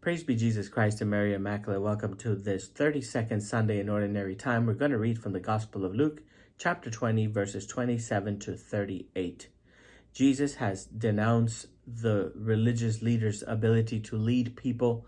Praise be Jesus Christ and Mary Immaculate. Welcome to this 32nd Sunday in Ordinary Time. We're going to read from the Gospel of Luke, chapter 20, verses 27 to 38. Jesus has denounced the religious leaders' ability to lead people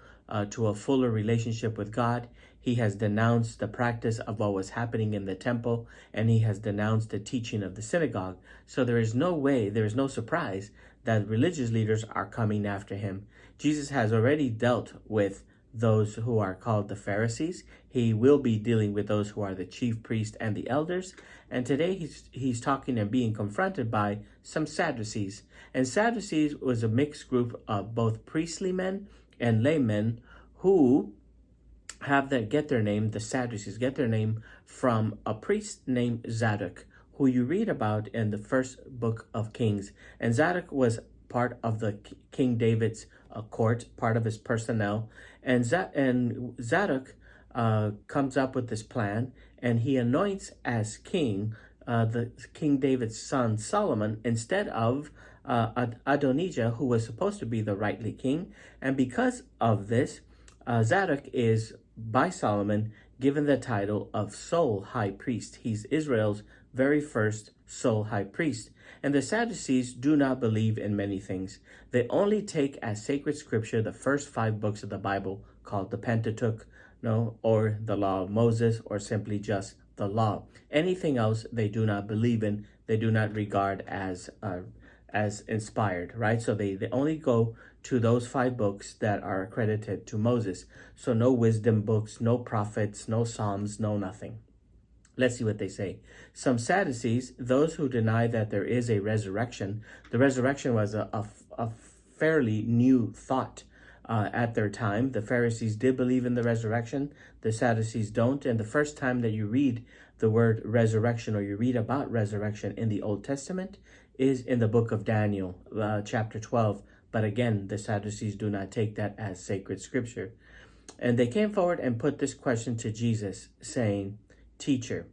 to a fuller relationship with God. He has denounced the practice of what was happening in the temple, and he has denounced the teaching of the synagogue. So there is no surprise that religious leaders are coming after him. Jesus has already dealt with those who are called the Pharisees. He will be dealing with those who are the chief priests and the elders. And today he's talking and being confronted by some Sadducees. And Sadducees was a mixed group of both priestly men and laymen who get their name, the Sadducees get their name from a priest named Zadok, who you read about in the first book of Kings. And Zadok was part of the King David's court, part of his personnel. And Zadok comes up with this plan, and he anoints as king the King David's son Solomon instead of Adonijah, who was supposed to be the rightly king. And because of this, Zadok is by Solomon given the title of sole high priest. He's Israel's very first sole high priest. And the Sadducees do not believe in many things. They only take as sacred scripture the first 5 books of the Bible, called the Pentateuch, or the Law of Moses, or simply just the law. Anything else they do not believe in, they do not regard as inspired, right? So they only go to those 5 books that are accredited to Moses. So no wisdom books, no prophets, no Psalms, no nothing. Let's see what they say. Some Sadducees, those who deny that there is a resurrection. The resurrection was a fairly new thought at their time. The Pharisees did believe in the resurrection. The Sadducees don't. And the first time that you read the word resurrection, or you read about resurrection in the Old Testament, is in the book of Daniel, chapter 12. But again, the Sadducees do not take that as sacred scripture. And they came forward and put this question to Jesus, saying, "Teacher,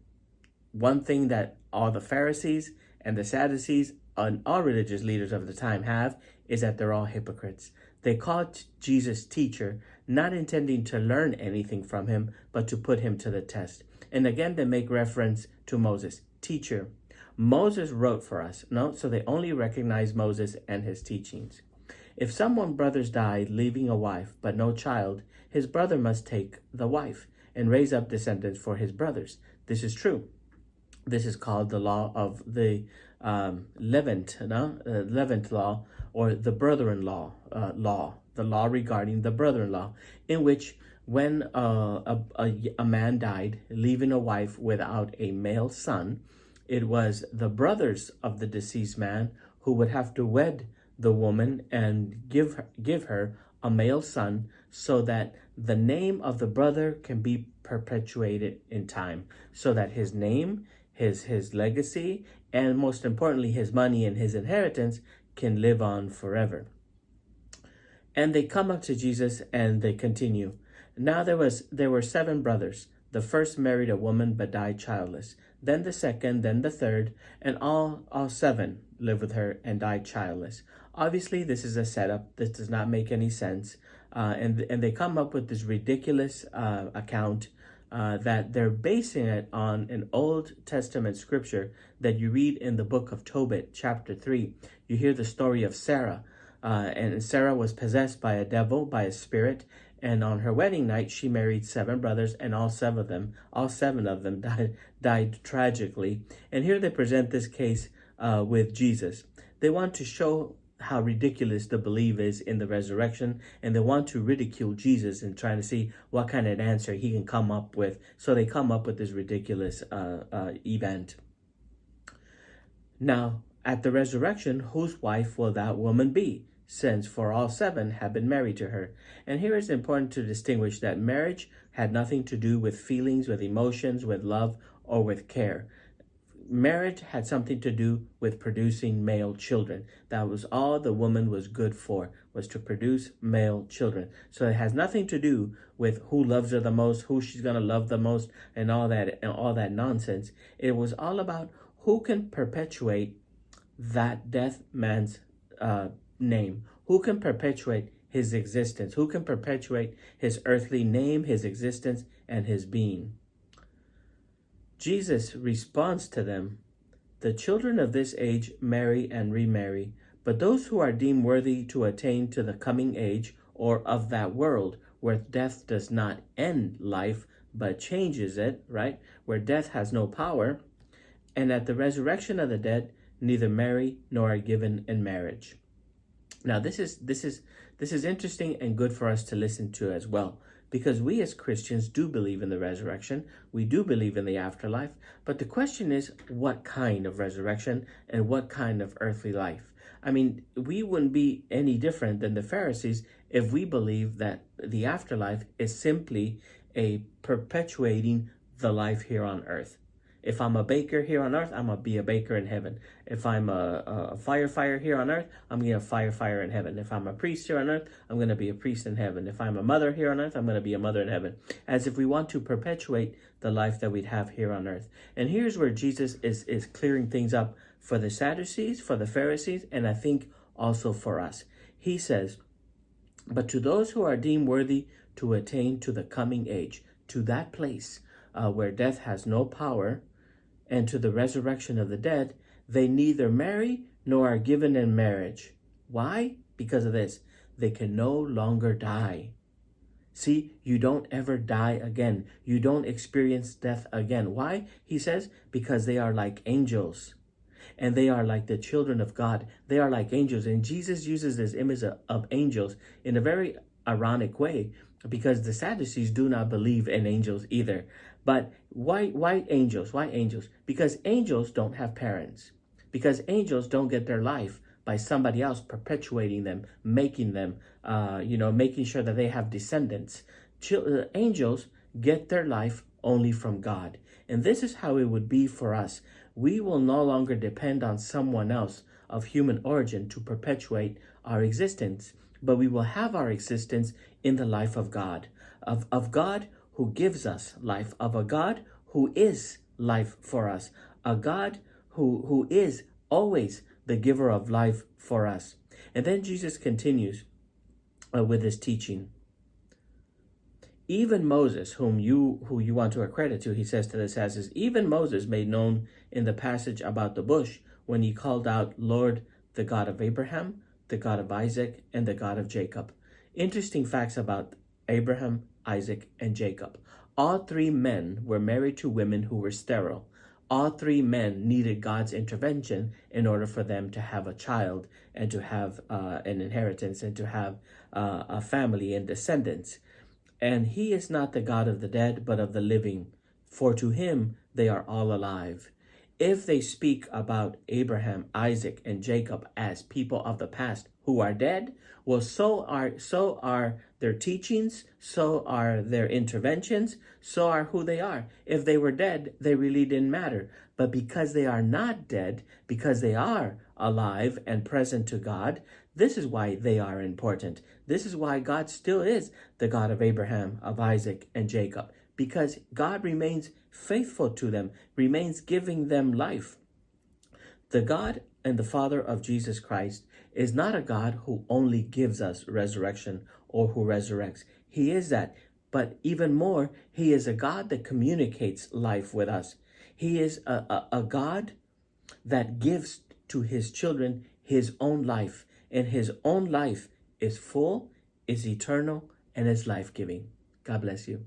one thing that all the Pharisees and the Sadducees and all religious leaders of the time have is that they're all hypocrites." They called Jesus teacher, not intending to learn anything from him, but to put him to the test. And again, they make reference to Moses. Teacher, Moses wrote for us. No, so they only recognize Moses and his teachings. If someone's brothers died, leaving a wife, but no child, his brother must take the wife and raise up descendants for his brothers. This is true. This is called the law of the Levant law, or the brother-in-law law, the law regarding the brother-in-law, in which when a man died, leaving a wife without a male son, it was the brothers of the deceased man who would have to wed the woman and give her a male son, so that the name of the brother can be perpetuated in time, so that his name, his legacy, and most importantly, his money and his inheritance can live on forever. And they come up to Jesus and they continue. Now there were 7 brothers. The first married a woman but died childless. Then the second, then the third, and all 7 lived with her and died childless. Obviously, this is a setup. This does not make any sense. And they come up with this ridiculous account that they're basing it on an Old Testament scripture that you read in the book of Tobit, chapter 3. You hear the story of Sarah. And Sarah was possessed by a devil, by a spirit. And on her wedding night, she married 7 brothers, and all 7 of them died tragically. And here they present this case with Jesus. They want to show how ridiculous the belief is in the resurrection, and they want to ridicule Jesus and trying to see what kind of answer he can come up with. So they come up with this ridiculous event. Now, at the resurrection, whose wife will that woman be, since for all 7 have been married to her? And here it's important to distinguish that marriage had nothing to do with feelings, with emotions, with love, or with care. Marriage had something to do with producing male children. That was all the woman was good for, was to produce male children. So it has nothing to do with who loves her the most, who she's going to love the most, and all that nonsense. It was all about who can perpetuate that dead man's name, who can perpetuate his existence? Who can perpetuate his earthly name, his existence, and his being? Jesus responds to them, "The children of this age marry and remarry, but those who are deemed worthy to attain to the coming age, or of that world where death does not end life but changes it," right? Where death has no power, "and at the resurrection of the dead neither marry nor are given in marriage." Now this is interesting and good for us to listen to as well, because we as Christians do believe in the resurrection. We do believe in the afterlife, but the question is, what kind of resurrection and what kind of earthly life? I mean, we wouldn't be any different than the Pharisees if we believe that the afterlife is simply a perpetuating the life here on earth. If I'm a baker here on earth, I'm going to be a baker in heaven. If I'm a firefighter here on earth, I'm going to be a firefighter in heaven. If I'm a priest here on earth, I'm going to be a priest in heaven. If I'm a mother here on earth, I'm going to be a mother in heaven. As if we want to perpetuate the life that we'd have here on earth. And here's where Jesus is clearing things up for the Sadducees, for the Pharisees, and I think also for us. He says, "But to those who are deemed worthy to attain to the coming age, to that place where death has no power, and to the resurrection of the dead, they neither marry nor are given in marriage." Why? Because of this. They can no longer die. See, you don't ever die again. You don't experience death again. Why? He says, because they are like angels. And they are like the children of God. They are like angels. And Jesus uses this image of angels in a very ironic way, because the Sadducees do not believe in angels either. But why angels? Why angels? Because angels don't have parents. Because angels don't get their life by somebody else perpetuating them, making them, making sure that they have descendants. Angels get their life only from God. And this is how it would be for us. We will no longer depend on someone else of human origin to perpetuate our existence, but we will have our existence in the life of God, of God who gives us life, of a God who is life for us, a God who is always the giver of life for us. And then Jesus continues with his teaching. Even Moses, who you want to accredit to, he says to the Sadducees, even Moses made known in the passage about the bush when he called out, "Lord, the God of Abraham, the God of Isaac, and the God of Jacob." Interesting facts about Abraham, Isaac, and Jacob. All three men were married to women who were sterile. All three men needed God's intervention in order for them to have a child and to have an inheritance and to have a family and descendants. And he is not the God of the dead, but of the living, for to him they are all alive. If they speak about Abraham, Isaac, and Jacob as people of the past who are dead, well, so are their teachings, so are their interventions, so are who they are. If they were dead, they really didn't matter. But because they are not dead, because they are alive and present to God, this is why they are important. This is why God still is the God of Abraham, of Isaac, and Jacob, because God remains faithful to them, remains giving them life. The God and the Father of Jesus Christ is not a God who only gives us resurrection or who resurrects. He is that. But even more, he is a God that communicates life with us. He is a God that gives to his children his own life. And his own life is full, is eternal, and is life-giving. God bless you.